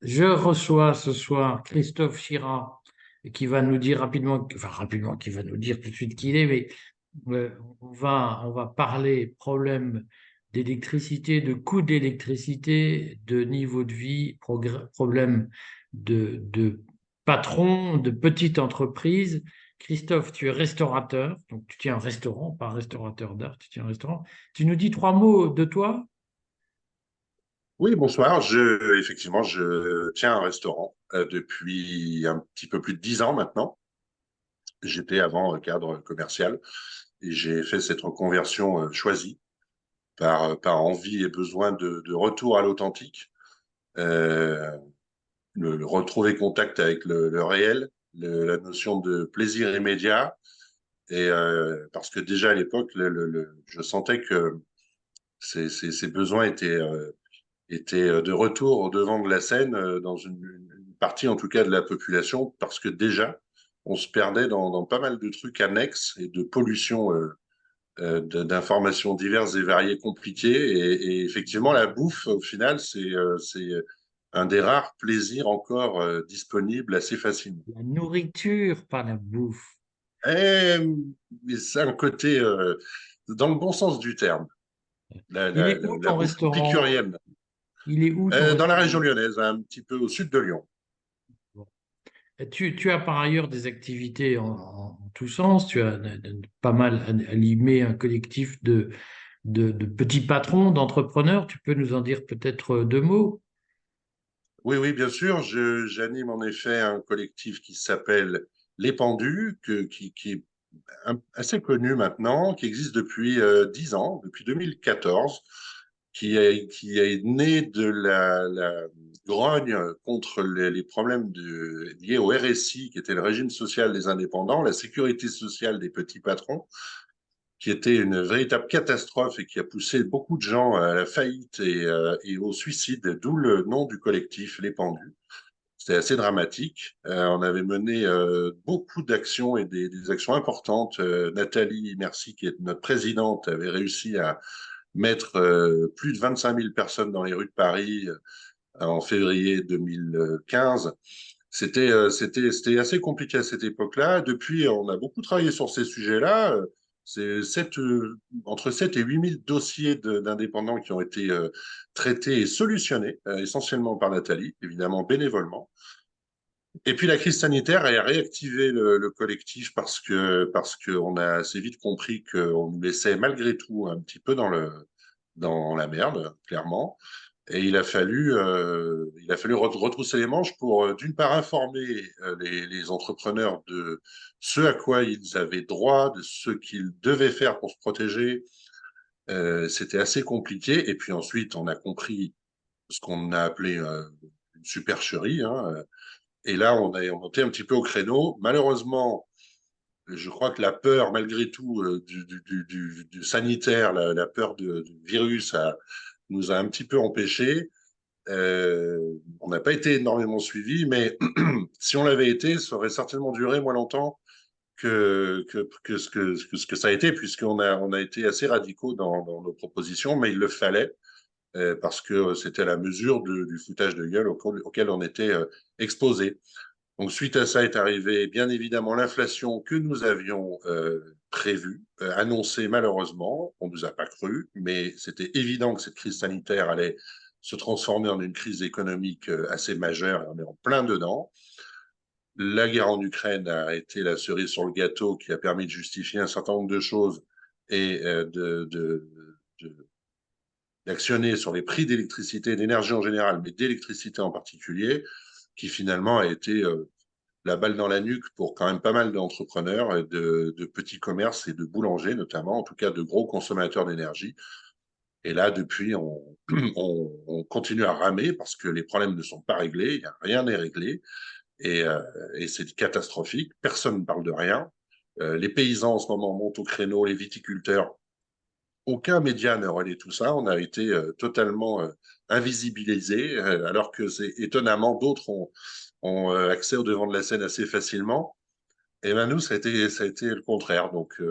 Je reçois ce soir Christophe Chira qui va nous dire rapidement, enfin rapidement, qui va nous dire tout de suite qui il est, mais on va parler problème d'électricité, de coût d'électricité, de niveau de vie, problème de patron, de petite entreprise. Christophe, tu es restaurateur, donc tu tiens un restaurant, pas restaurateur d'art, tu tiens un restaurant. Tu nous dis trois mots de toi? Oui, bonsoir. Effectivement, je tiens un restaurant depuis un petit peu plus de 10 ans maintenant. J'étais avant cadre commercial et j'ai fait cette reconversion choisie par envie et besoin de retour à l'authentique, euh, le retrouver contact avec le réel, la notion de plaisir immédiat. Et parce que déjà à l'époque, je sentais que ces besoins étaient de retour au devant de la scène dans une partie en tout cas de la population parce que déjà on se perdait dans pas mal de trucs annexes et de pollution d'informations diverses et variées compliquées et effectivement la bouffe au final c'est un des rares plaisirs encore disponibles assez facilement. La nourriture, pas la bouffe. Et, mais c'est un côté dans le bon sens du terme, Il est où la ton bouffe restaurant? épicurienne. Il est où ton Dans la restaurant? région lyonnaise, un petit peu au sud de Lyon. Bon. Tu as par ailleurs des activités en tous sens. Tu as pas mal animé un collectif de petits patrons, d'entrepreneurs. Tu peux nous en dire peut-être deux mots? Oui, oui, bien sûr. J'anime en effet un collectif qui s'appelle Les Pendus, qui est assez connu maintenant, qui existe depuis 10 ans, depuis 2014, qui est né de la grogne contre les problèmes liés au RSI, qui était le régime social des indépendants, la sécurité sociale des petits patrons, qui était une véritable catastrophe et qui a poussé beaucoup de gens à la faillite et au suicide, d'où le nom du collectif, Les Pendus. C'était assez dramatique. On avait mené beaucoup d'actions et des actions importantes. Nathalie Merci, qui est notre présidente, avait réussi à mettre plus de 25 000 personnes dans les rues de Paris en février 2015. C'était assez compliqué à cette époque-là. Depuis, on a beaucoup travaillé sur ces sujets-là. C'est entre 7 et 8 000 dossiers d'indépendants qui ont été traités et solutionnés, essentiellement par Nathalie, évidemment bénévolement. Et puis la crise sanitaire a réactivé le collectif parce qu'on a assez vite compris qu'on nous laissait malgré tout un petit peu dans la merde, clairement. Et il a fallu retrousser les manches pour, d'une part, informer les entrepreneurs de ce à quoi ils avaient droit, de ce qu'ils devaient faire pour se protéger. C'était assez compliqué. Et puis ensuite, on a compris ce qu'on a appelé une supercherie, hein. Et là, on monté un petit peu au créneau. Malheureusement, je crois que la peur, malgré tout, du sanitaire, la peur du virus nous a un petit peu empêchés. On n'a pas été énormément suivis, mais si on l'avait été, ça aurait certainement duré moins longtemps ce que ça a été, on a été assez radicaux dans nos propositions, mais il le fallait parce que c'était à la mesure du foutage de gueule auquel on était exposé. Donc, suite à ça est arrivé, bien évidemment, l'inflation que nous avions prévue, annoncée malheureusement. On ne nous a pas cru, mais c'était évident que cette crise sanitaire allait se transformer en une crise économique assez majeure, et on est en plein dedans. La guerre en Ukraine a été la cerise sur le gâteau qui a permis de justifier un certain nombre de choses et d'actionner sur les prix d'électricité, d'énergie en général, mais d'électricité en particulier, qui finalement a été la balle dans la nuque pour quand même pas mal d'entrepreneurs, de petits commerces et de boulangers notamment, en tout cas de gros consommateurs d'énergie. Et là, depuis, on continue à ramer parce que les problèmes ne sont pas réglés, rien n'est réglé et, euh, et c'est catastrophique. Personne ne parle de rien. Les paysans en ce moment montent au créneau, les viticulteurs. Aucun média ne relaie tout ça. On a été totalement invisibilisés, alors que c'est étonnamment d'autres ont accès au devant de la scène assez facilement. Et ben nous, ça a été le contraire. Donc,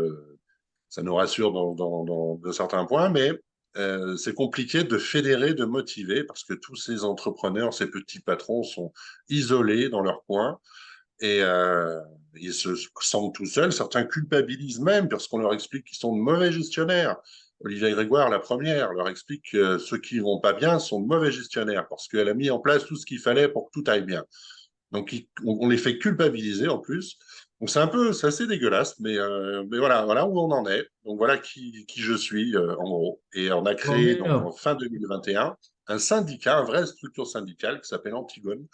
ça nous rassure de certains points, mais c'est compliqué de fédérer, de motiver, parce que tous ces entrepreneurs, ces petits patrons sont isolés dans leur coin et ils se sentent tout seuls. Certains culpabilisent même parce qu'on leur explique qu'ils sont de mauvais gestionnaires. Olivia Grégoire, la première, leur explique que ceux qui vont pas bien sont de mauvais gestionnaires parce qu'elle a mis en place tout ce qu'il fallait pour que tout aille bien. Donc, on les fait culpabiliser en plus. Donc, c'est assez dégueulasse, mais voilà, voilà où on en est. Donc, voilà qui je suis, en gros. Et on a Bon, créé, mais donc, en alors, fin 2021, un syndicat, une vraie structure syndicale qui s'appelle Antigone,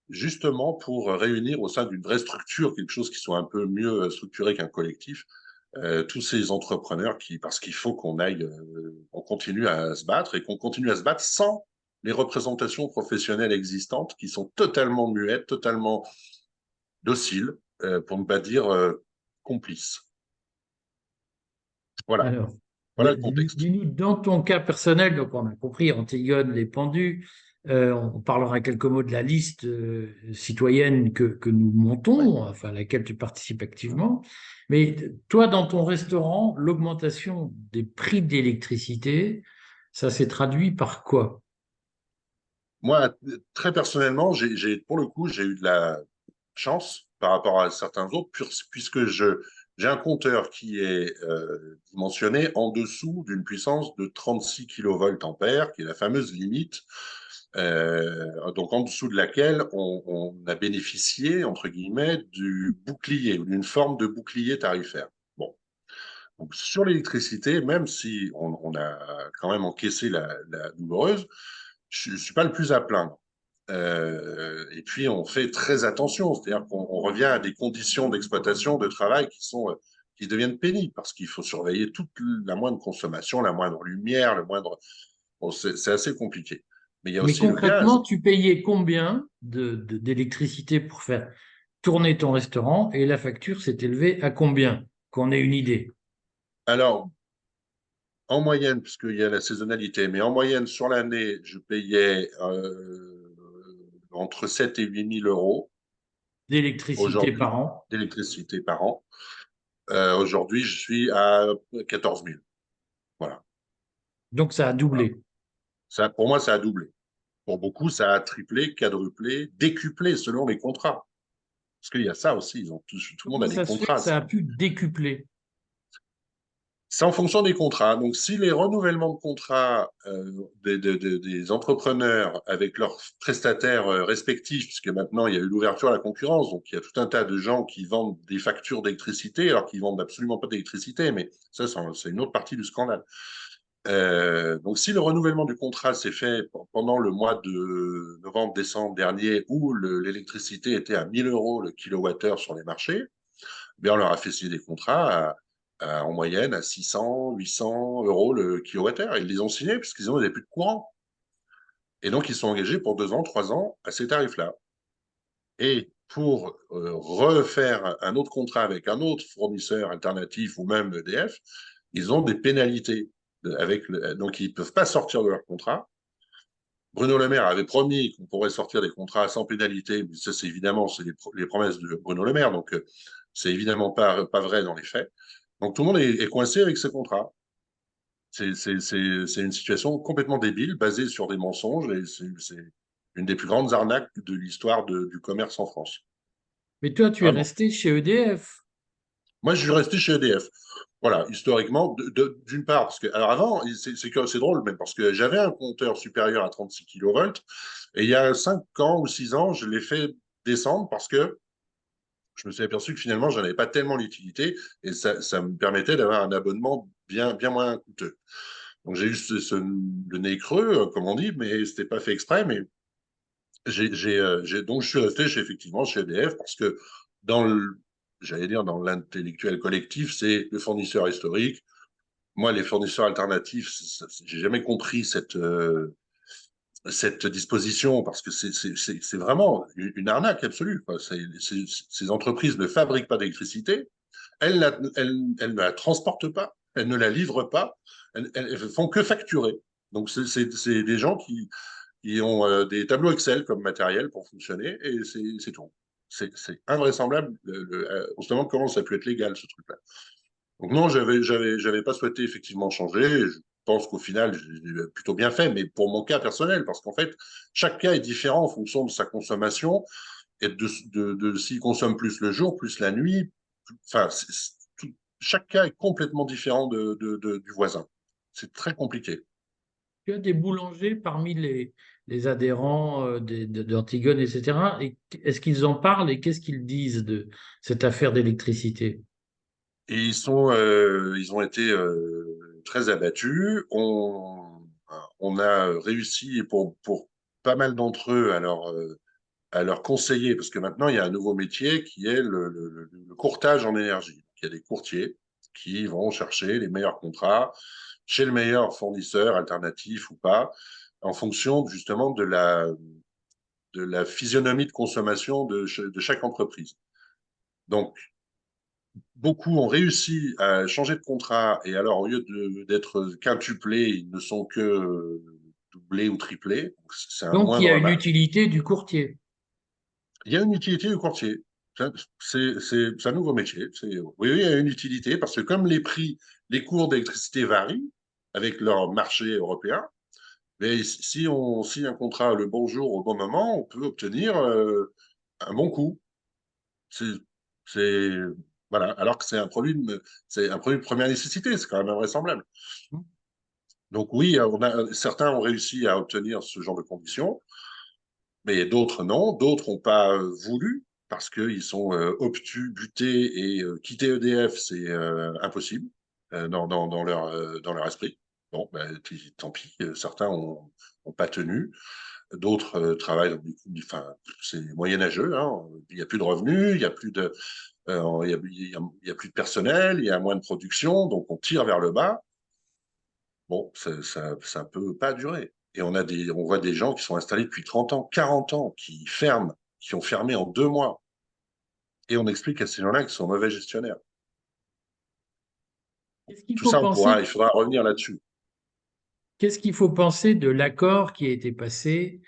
justement pour réunir au sein d'une vraie structure, quelque chose qui soit un peu mieux structuré qu'un collectif, tous ces entrepreneurs parce qu'il faut qu'on aille, on continue à se battre et qu'on continue à se battre sans les représentations professionnelles existantes qui sont totalement muettes, totalement dociles, pour ne pas dire complices. Voilà, alors, voilà le contexte. dis-nous, dans ton cas personnel, donc on a compris, Antigone, les pendus, on parlera quelques mots de la liste citoyenne que nous Ouais. montons, enfin à laquelle tu participes activement. Mais toi, dans ton restaurant, l'augmentation des prix d'électricité, ça s'est traduit par quoi? Moi, très personnellement, pour le coup, j'ai eu de la chance par rapport à certains autres, puisque j'ai un compteur qui est dimensionné en dessous d'une puissance de 36 kilovolts ampères, qui est la fameuse limite, donc en dessous de laquelle on a bénéficié, entre guillemets, du bouclier, ou d'une forme de bouclier tarifaire. Bon. Donc, sur l'électricité, même si on a quand même encaissé la douloureuse, je ne suis pas le plus à plaindre. Et puis, on fait très attention, c'est-à-dire qu'on revient à des conditions d'exploitation, de travail qui deviennent pénibles, parce qu'il faut surveiller toute la moindre consommation, la moindre lumière, le moindre. Bon, c'est assez compliqué. Mais il y a Mais aussi le concrètement, gaz. tu payais combien d'électricité pour faire tourner ton restaurant et la facture s'est élevée à combien? Qu'on ait une idée. Alors, en moyenne, puisqu'il y a la saisonnalité, mais en moyenne, sur l'année, je payais entre 7 et 8 000 euros D'électricité aujourd'hui par an. d'électricité par an. Aujourd'hui, je suis à 14 000. Voilà. Donc ça a Voilà. doublé. Ça, pour moi, ça a doublé. Pour beaucoup, ça a triplé, quadruplé, décuplé selon les contrats. Parce qu'il y a ça aussi, tout le monde Comment a des ça se fait que contrats. ça a pu décupler? C'est en fonction des contrats. Donc, si les renouvellements de contrats des entrepreneurs avec leurs prestataires respectifs, puisque maintenant il y a eu l'ouverture à la concurrence, donc il y a tout un tas de gens qui vendent des factures d'électricité alors qu'ils vendent absolument pas d'électricité, mais ça, c'est une autre partie du scandale. Donc, si le renouvellement du contrat s'est fait pendant le mois de novembre-décembre dernier, où l'électricité était à 1 000 euros le kilowattheure sur les marchés, bien, on leur a fait signer des contrats en moyenne à 600, 800 euros le kilowattheure. Ils les ont signés puisqu'ils n'avaient plus de courant. Et donc, ils sont engagés pour 2 ans, 3 ans à ces tarifs-là. Et pour refaire un autre contrat avec un autre fournisseur alternatif ou même EDF, ils ont des pénalités. Donc, ils ne peuvent pas sortir de leur contrat. Bruno Le Maire avait promis qu'on pourrait sortir des contrats sans pénalité, mais ça, c'est évidemment les promesses de Bruno Le Maire, donc c'est évidemment pas vrai dans les faits. Donc tout le monde est coincé avec ces contrats. C'est une situation complètement débile, basée sur des mensonges, et c'est une des plus grandes arnaques de l'histoire du commerce en France. Mais toi, tu es Vraiment. resté chez EDF. Moi, je suis resté chez EDF. Voilà, historiquement, d'une part, parce que, alors avant, c'est drôle même, parce que j'avais un compteur supérieur à 36 kilovolts, et il y a 5 ans ou 6 ans, je l'ai fait descendre parce que je me suis aperçu que finalement, je n'avais pas tellement l'utilité, et ça me permettait d'avoir un abonnement bien moins coûteux. Donc j'ai eu le nez creux, comme on dit, mais c'était pas fait exprès, mais donc je suis resté effectivement chez EDF parce que dans le, j'allais dire dans l'intellectuel collectif, c'est le fournisseur historique. Moi, les fournisseurs alternatifs, j'ai jamais compris cette disposition parce que c'est vraiment une arnaque absolue, quoi. Ces entreprises ne fabriquent pas d'électricité, elles ne la transportent pas, elles ne la livrent pas, elles font que facturer. Donc c'est des gens qui ont des tableaux Excel comme matériel pour fonctionner et c'est tout. C'est invraisemblable. On se demande comment ça peut être légal ce truc-là. Donc non, j'avais pas souhaité effectivement changer. pense qu'au final, j'ai plutôt bien fait, mais pour mon cas personnel, parce qu'en fait, chaque cas est différent en fonction de sa consommation et de s'il consomme plus le jour, plus la nuit. Enfin, chaque cas est complètement différent du voisin. C'est très compliqué. Tu as des boulangers parmi les adhérents d'Antigone, etc. Et est-ce qu'ils en parlent et qu'est-ce qu'ils disent de cette affaire d'électricité? Et ils ont été très abattus. On a réussi pour pas mal d'entre eux à leur conseiller, parce que maintenant il y a un nouveau métier qui est le courtage en énergie. Il y a des courtiers qui vont chercher les meilleurs contrats chez le meilleur fournisseur alternatif ou pas, en fonction justement de la physionomie de consommation de chaque entreprise. Donc, beaucoup ont réussi à changer de contrat et alors au lieu d'être quintuplés, ils ne sont que doublés ou triplés. C'est un Donc, il y a moindre une mal. utilité du courtier. Il y a une utilité du courtier. C'est un nouveau métier. Oui, il y a une utilité parce que comme les prix, les cours d'électricité varient avec leur marché européen, mais si on signe un contrat le bon jour au bon moment, on peut obtenir un bon coût. C'est, c'est, voilà. Alors que c'est un produit de première nécessité, c'est quand même invraisemblable. Donc oui, certains ont réussi à obtenir ce genre de conditions, mais d'autres non. D'autres n'ont pas voulu parce qu'ils sont obtus, butés et quitter EDF, c'est impossible dans leur esprit. Bon, ben, tant pis, certains ont pas tenu. D'autres travaillent, enfin, c'est moyenâgeux, hein. Il n'y a plus de revenus, il n'y a plus de, il y a plus de personnel, il y a moins de production, donc on tire vers le bas. Bon, ça peut pas durer. Et on voit des gens qui sont installés depuis 30 ans, 40 ans, qui ferment, qui ont fermé en 2 mois. Et on explique à ces gens-là qu'ils sont mauvais gestionnaires. Qu'est-ce qu'il Tout faut ça, penser, il faudra revenir là-dessus. qu'est-ce qu'il faut penser de l'accord qui a été passé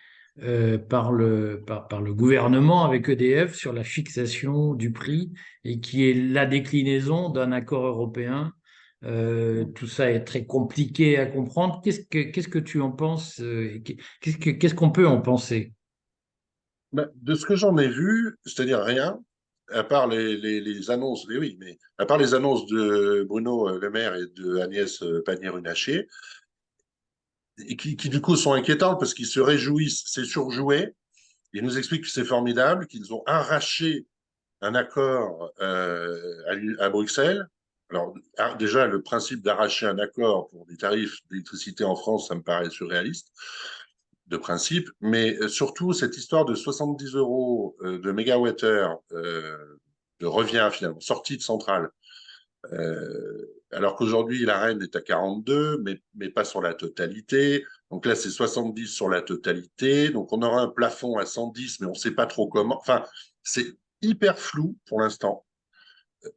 par le gouvernement avec EDF sur la fixation du prix et qui est la déclinaison d'un accord européen? Tout ça est très compliqué à comprendre. Qu'est-ce que tu en penses et qu'est-ce qu'on peut en penser? Ben, de ce que j'en ai vu, c'est-à-dire rien, à part les annonces, oui, mais à part les annonces de Bruno Le Maire et de Agnès Pannier-Runacher, et qui du coup sont inquiétantes parce qu'ils se réjouissent, c'est surjoué. Ils nous expliquent que c'est formidable, qu'ils ont arraché un accord à Bruxelles. Alors, déjà, le principe d'arracher un accord pour des tarifs d'électricité en France, ça me paraît surréaliste de principe, mais surtout cette histoire de 70 euros de mégawattheure de revient finalement, sortie de centrale, alors qu'aujourd'hui la Reine est à 42, mais pas sur la totalité. Donc là, c'est 70 sur la totalité. Donc on aura un plafond à 110, mais on ne sait pas trop comment. Enfin, c'est hyper flou pour l'instant,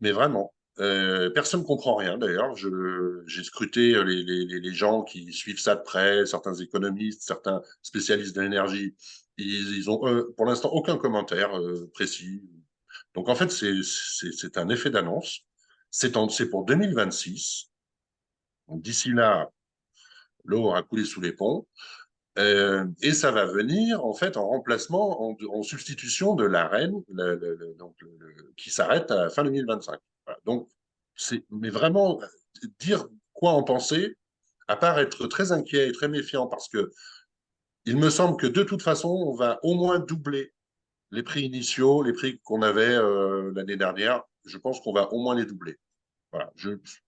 mais vraiment. Personne ne comprend rien d'ailleurs. J'ai scruté les gens qui suivent ça de près, certains économistes, certains spécialistes de l'énergie. Ils ont pour l'instant aucun commentaire précis. Donc en fait, c'est un effet d'annonce. C'est pour 2026. Donc d'ici là, l'eau aura coulé sous les ponts. Et ça va venir en fait en remplacement, en substitution de la reine, qui s'arrête à la fin 2025. Voilà. Donc, mais vraiment dire quoi en penser, à part être très inquiet et très méfiant, parce que il me semble que de toute façon, on va au moins doubler les prix initiaux, les prix qu'on avait l'année dernière. Je pense qu'on va au moins les doubler. Voilà,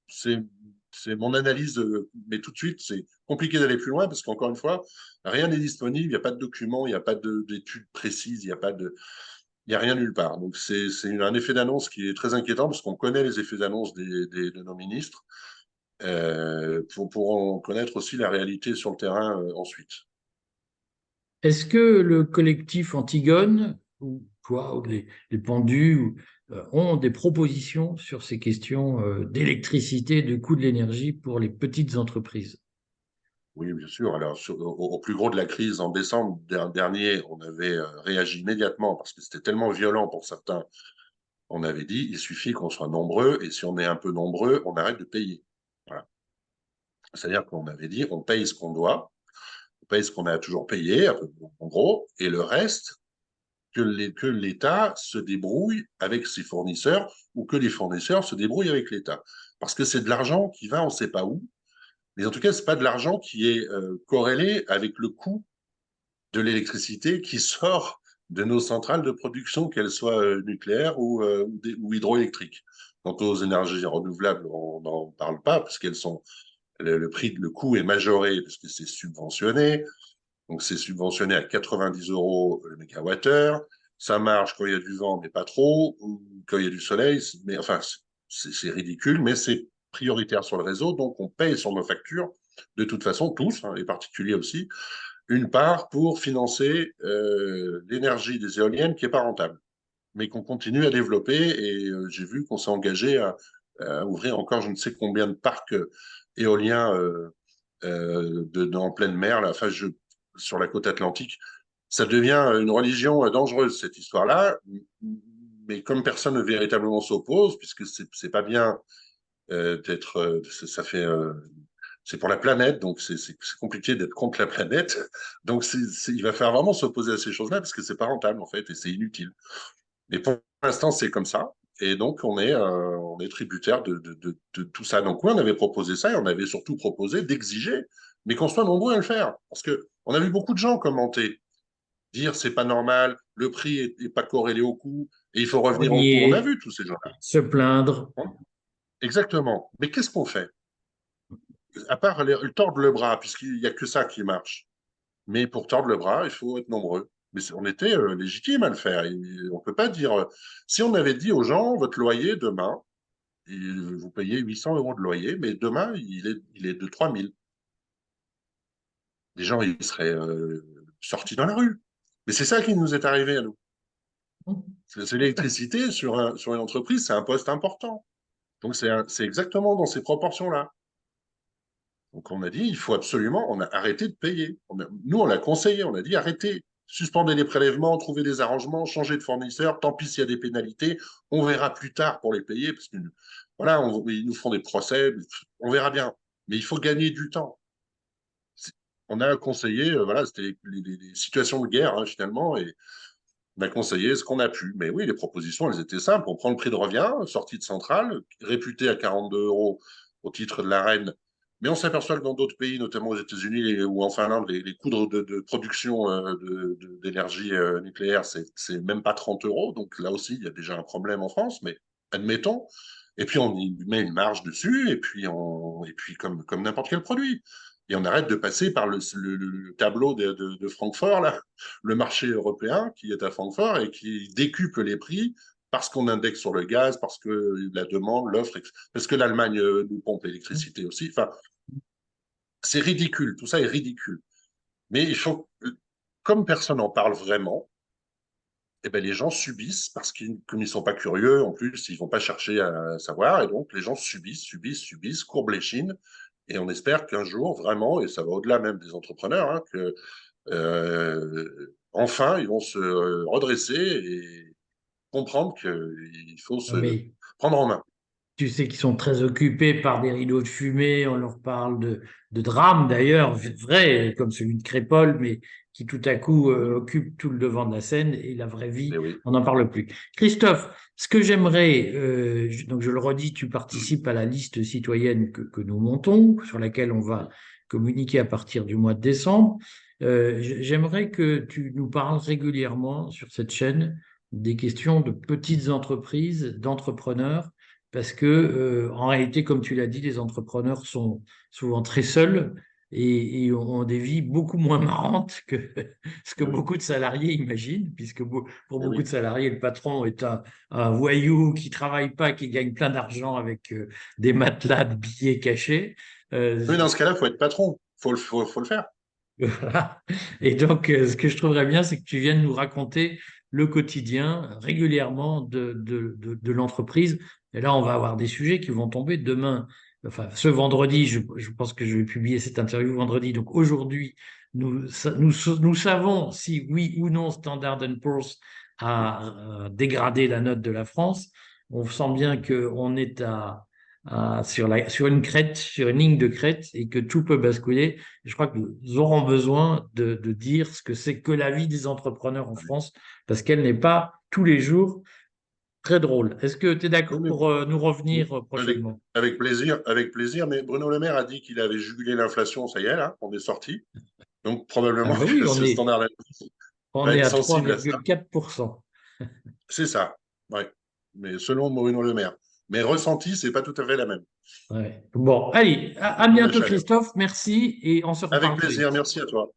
c'est, c'est mon analyse, mais tout de suite, c'est compliqué d'aller plus loin parce qu'encore une fois, rien n'est disponible, il n'y a pas de documents, il n'y a pas d'études précises, il y a rien nulle part. Donc c'est un effet d'annonce qui est très inquiétant parce qu'on connaît les effets d'annonce de nos ministres pour en connaître aussi la réalité sur le terrain ensuite. Est-ce que le collectif Antigone, ou toi, ou les pendus, ont des propositions sur ces questions d'électricité, de coût de l'énergie pour les petites entreprises? Oui, bien sûr. Alors, au plus gros de la crise en décembre dernier, on avait réagi immédiatement parce que c'était tellement violent pour certains. On avait dit, il suffit qu'on soit nombreux, et si on est un peu nombreux, on arrête de payer. Voilà. C'est-à-dire qu'on avait dit, on paye ce qu'on doit, on paye ce qu'on a toujours payé, en gros, et le reste, que l'État se débrouille avec ses fournisseurs ou que les fournisseurs se débrouillent avec l'État. Parce que c'est de l'argent qui va on ne sait pas où, mais en tout cas, ce n'est pas de l'argent qui est corrélé avec le coût de l'électricité qui sort de nos centrales de production, qu'elles soient nucléaires ou hydroélectriques. Quant aux énergies renouvelables, on n'en parle pas parce qu'elles sont le coût est majoré parce que c'est subventionné. Donc c'est subventionné à 90 euros le mégawattheure. Ça marche quand il y a du vent, mais pas trop, ou quand il y a du soleil. Mais enfin, c'est ridicule, mais c'est prioritaire sur le réseau, donc on paye sur nos factures, de toute façon, tous, hein, les particuliers aussi, une part pour financer l'énergie des éoliennes qui n'est pas rentable, mais qu'on continue à développer. Et j'ai vu qu'on s'est engagé à ouvrir encore je ne sais combien de parcs éoliens en pleine mer, là, enfin, sur la côte atlantique. Ça devient une religion dangereuse, cette histoire-là, mais comme personne ne véritablement s'oppose, puisque c'est pas bien d'être, ça fait c'est pour la planète, donc c'est compliqué d'être contre la planète. Donc il va falloir vraiment s'opposer à ces choses-là parce que c'est pas rentable en fait et c'est inutile. Et pour l'instant, c'est comme ça. Et donc, on est tributaire de tout ça. Donc, oui, on avait proposé ça et on avait surtout proposé d'exiger, mais qu'on soit nombreux à le faire. Parce que on a vu beaucoup de gens commenter, dire c'est pas normal, le prix est pas corrélé au coût et il faut revenir au coût. On a Nier, vu tous ces gens-là. se plaindre. Exactement. Mais qu'est-ce qu'on fait? À part tordre le bras, puisqu'il n'y a que ça qui marche. Mais pour tordre le bras, il faut être nombreux. Mais on était légitime à le faire. On ne peut pas dire. Si on avait dit aux gens, votre loyer demain, vous payez 800 euros de loyer, mais demain, il est de 3000. Les gens, ils seraient sortis dans la rue. Mais c'est ça qui nous est arrivé à nous. C'est l'électricité sur une entreprise, c'est un poste important. Donc, c'est exactement dans ces proportions-là. Donc on a dit, il faut absolument, on a arrêté de payer. Nous, on l'a conseillé, on a dit arrêtez, suspendez les prélèvements, trouvez des arrangements, changez de fournisseur, tant pis s'il y a des pénalités, on verra plus tard pour les payer, parce que voilà, ils nous font des procès, on verra bien. Mais il faut gagner du temps. On a conseillé, voilà, c'était les situations de guerre hein, finalement, et on a conseillé ce qu'on a pu. Mais oui, les propositions, elles étaient simples. On prend le prix de revient, sortie de centrale, réputé à 42 euros au titre de la reine. Mais on s'aperçoit que dans d'autres pays, notamment aux États-Unis ou en Finlande, les coûts de production d'énergie nucléaire, c'est même pas 30 euros. Donc là aussi, il y a déjà un problème en France, mais admettons. Et puis on y met une marge dessus, et puis comme n'importe quel produit. Et on arrête de passer par le tableau de Francfort, là, le marché européen qui est à Francfort et qui décuple les prix parce qu'on indexe sur le gaz, parce que la demande, l'offre, parce que l'Allemagne nous pompe l'électricité aussi. Enfin, c'est ridicule, tout ça est ridicule. Mais il faut, comme personne n'en parle vraiment, eh ben, les gens subissent parce qu'ils, comme ils sont pas curieux, en plus, ils vont pas chercher à savoir, et donc les gens subissent, courbent l'échine, et on espère qu'un jour, vraiment, et ça va au-delà même des entrepreneurs, hein, que enfin, ils vont se redresser et comprendre qu'il faut se Mais prendre en main. tu sais qu'ils sont très occupés par des rideaux de fumée, on leur parle de drames d'ailleurs, vrais, comme celui de Crépol, mais qui tout à coup occupent tout le devant de la scène et la vraie vie, Et oui. on n'en parle plus. Christophe, ce que j'aimerais, donc je le redis, tu participes à la liste citoyenne que nous montons, sur laquelle on va communiquer à partir du mois de décembre. J'aimerais que tu nous parles régulièrement sur cette chaîne des questions de petites entreprises, d'entrepreneurs parce que, en réalité, comme tu l'as dit, les entrepreneurs sont souvent très seuls et ont des vies beaucoup moins marrantes que ce que Et oui. beaucoup de salariés imaginent, puisque pour Et beaucoup de oui. salariés, le patron est un voyou qui travaille pas, qui gagne plein d'argent avec des matelas de billets cachés. Oui, dans ce cas-là, il faut être patron. Faut le faire. Voilà. Et donc, ce que je trouverais bien, c'est que tu viennes nous raconter le quotidien régulièrement de l'entreprise. Et là, on va avoir des sujets qui vont tomber demain. Enfin, ce vendredi, je pense que je vais publier cette interview vendredi. Donc, aujourd'hui, nous savons si oui ou non Standard Poor's a dégradé la note de la France. On sent bien qu'on est sur une crête, sur une ligne de crête, et que tout peut basculer. Et je crois que nous aurons besoin de dire ce que c'est que la vie des entrepreneurs en France, parce qu'elle n'est pas tous les jours très drôle. Est-ce que tu es Oui, d'accord pour nous mais- revenir avec, prochainement? avec plaisir, avec plaisir. Mais Bruno Le Maire a dit qu'il avait jugulé l'inflation. Ça y est, là, on est sorti. Donc, Ah probablement ben oui, que ce standard on va est être à sensible à ça. 3,4%. C'est ça. Ouais. Mais selon Bruno Le Maire. Mais ressenti, c'est pas tout à fait la même. Ouais. Bon, allez, à Selon la bientôt chaleur. Christophe, merci et on se Avec reparle très plaisir. vite. Merci à toi.